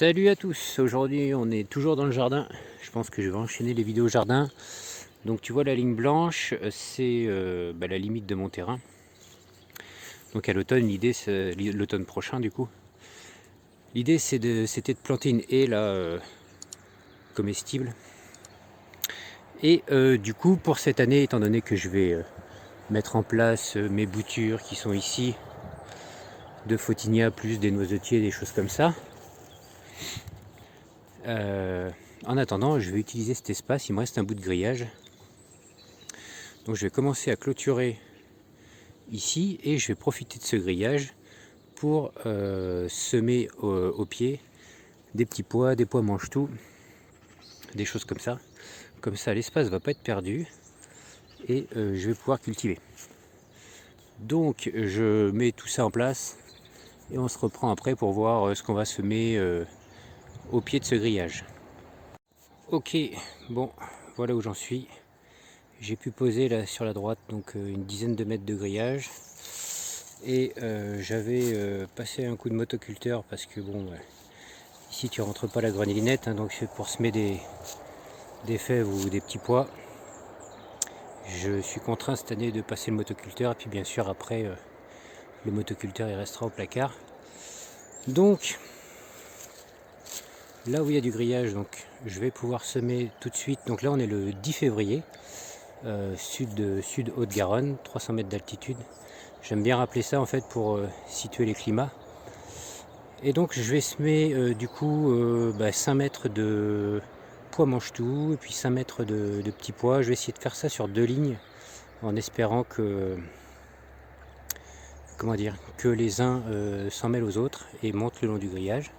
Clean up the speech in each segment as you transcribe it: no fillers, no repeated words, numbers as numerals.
Salut à tous, aujourd'hui on est toujours dans le jardin. Je pense que je vais enchaîner les vidéos jardin. Donc tu vois la ligne blanche, c'est la limite de mon terrain. Donc à l'automne, l'idée c'est l'automne prochain du coup. L'idée c'était de planter une haie là, comestible. Et du coup pour cette année, étant donné que je vais mettre en place mes boutures qui sont ici, de photinia plus des noisetiers, des choses comme ça. En attendant, je vais utiliser cet espace, il me reste un bout de grillage. Donc je vais commencer à clôturer ici et je vais profiter de ce grillage pour semer au pied des petits pois, des pois mange-tout, des choses comme ça. Comme ça l'espace ne va pas être perdu et je vais pouvoir cultiver. Donc je mets tout ça en place et on se reprend après pour voir ce qu'on va semer au pied de ce grillage. Ok, bon, voilà où j'en suis. J'ai pu poser là sur la droite donc une dizaine de mètres de grillage et j'avais passé un coup de motoculteur parce que bon, ici tu rentres pas la grelinette, hein, donc c'est pour semer des fèves ou des petits pois. Je suis contraint cette année de passer le motoculteur et puis bien sûr après le motoculteur il restera au placard. Donc là où il y a du grillage, donc je vais pouvoir semer tout de suite. Donc là on est le 10 février. Sud Haute-Garonne, 300 mètres d'altitude. J'aime bien rappeler ça en fait pour situer les climats. Et donc je vais semer du coup 5 mètres de pois mange-tout et puis 5 mètres de petits pois. Je vais essayer de faire ça sur 2 lignes en espérant que, que les uns s'en mêlent aux autres et montent le long du grillage.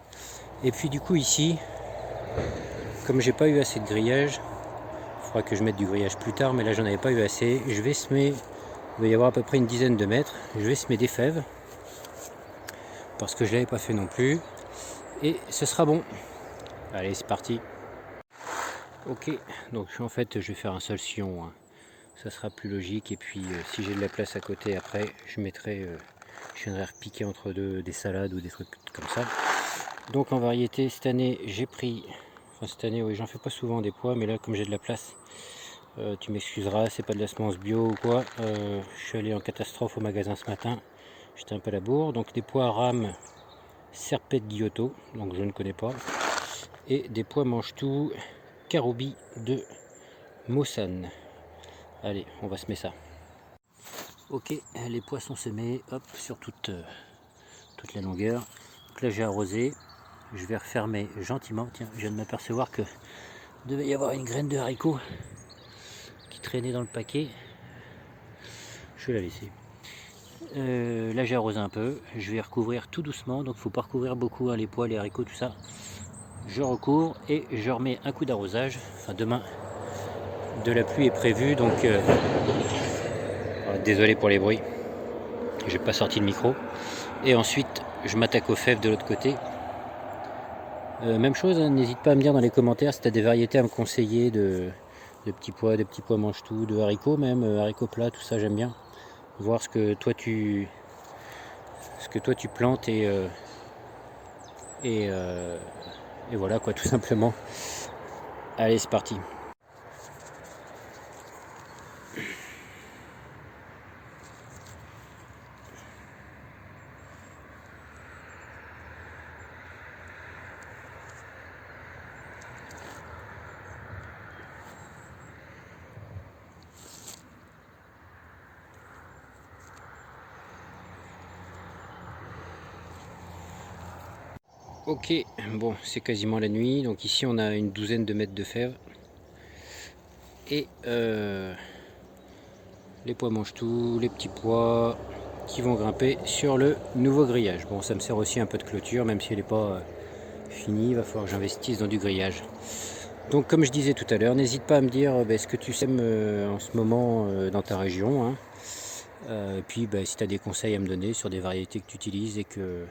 Et puis du coup ici, comme j'ai pas eu assez de grillage, il faudra que je mette du grillage plus tard, mais là j'en avais pas eu assez. Je vais semer, il va y avoir à peu près une dizaine de mètres. Je vais semer des fèves parce que je l'avais pas fait non plus. Et ce sera bon. Allez, c'est parti. Ok, donc en fait je vais faire un seul sillon. Hein. Ça sera plus logique. Et puis si j'ai de la place à côté après, je mettrai, je viendrai repiquer entre deux des salades ou des trucs comme ça. Donc en variété, cette année j'ai pris, enfin cette année oui j'en fais pas souvent des pois, mais là comme j'ai de la place, tu m'excuseras, c'est pas de la semence bio ou quoi. Je suis allé en catastrophe au magasin ce matin, j'étais un peu à la bourre. Donc des pois rames Serpette Giotto, donc je ne connais pas, et des pois mange-tout Karoubi de Mossane. Allez, on va semer ça. Ok, les pois sont semés, hop, sur toute la longueur. Donc là j'ai arrosé, je vais refermer gentiment. Tiens, je viens de m'apercevoir que devait y avoir une graine de haricot qui traînait dans le paquet. Je vais la laisser. Là j'ai arrosé un peu, je vais recouvrir tout doucement, donc il ne faut pas recouvrir beaucoup hein, les pois, les haricots, tout ça. Je recouvre et je remets un coup d'arrosage. Enfin demain, de la pluie est prévue, donc désolé pour les bruits, j'ai pas sorti le micro. Et ensuite je m'attaque aux fèves de l'autre côté. Même chose, hein, n'hésite pas à me dire dans les commentaires si tu as des variétés à me conseiller de petits pois mange-tout, de haricots même, haricots plats, tout ça j'aime bien. Voir ce que toi tu plantes et voilà quoi tout simplement. Allez c'est parti. Ok, bon c'est quasiment la nuit, donc ici on a une douzaine de mètres de fèves et les pois mangent tout, les petits pois qui vont grimper sur le nouveau grillage. Bon ça me sert aussi un peu de clôture, même si elle n'est pas finie, il va falloir que j'investisse dans du grillage. Donc comme je disais tout à l'heure, n'hésite pas à me dire ce que tu sèmes en ce moment dans ta région. Hein. Et puis si tu as des conseils à me donner sur des variétés que tu utilises et que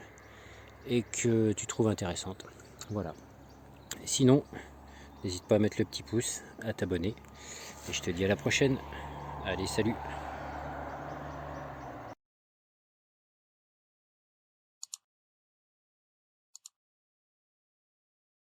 tu trouves intéressantes. Voilà. Sinon, n'hésite pas à mettre le petit pouce, à t'abonner. Et je te dis à la prochaine. Allez, salut!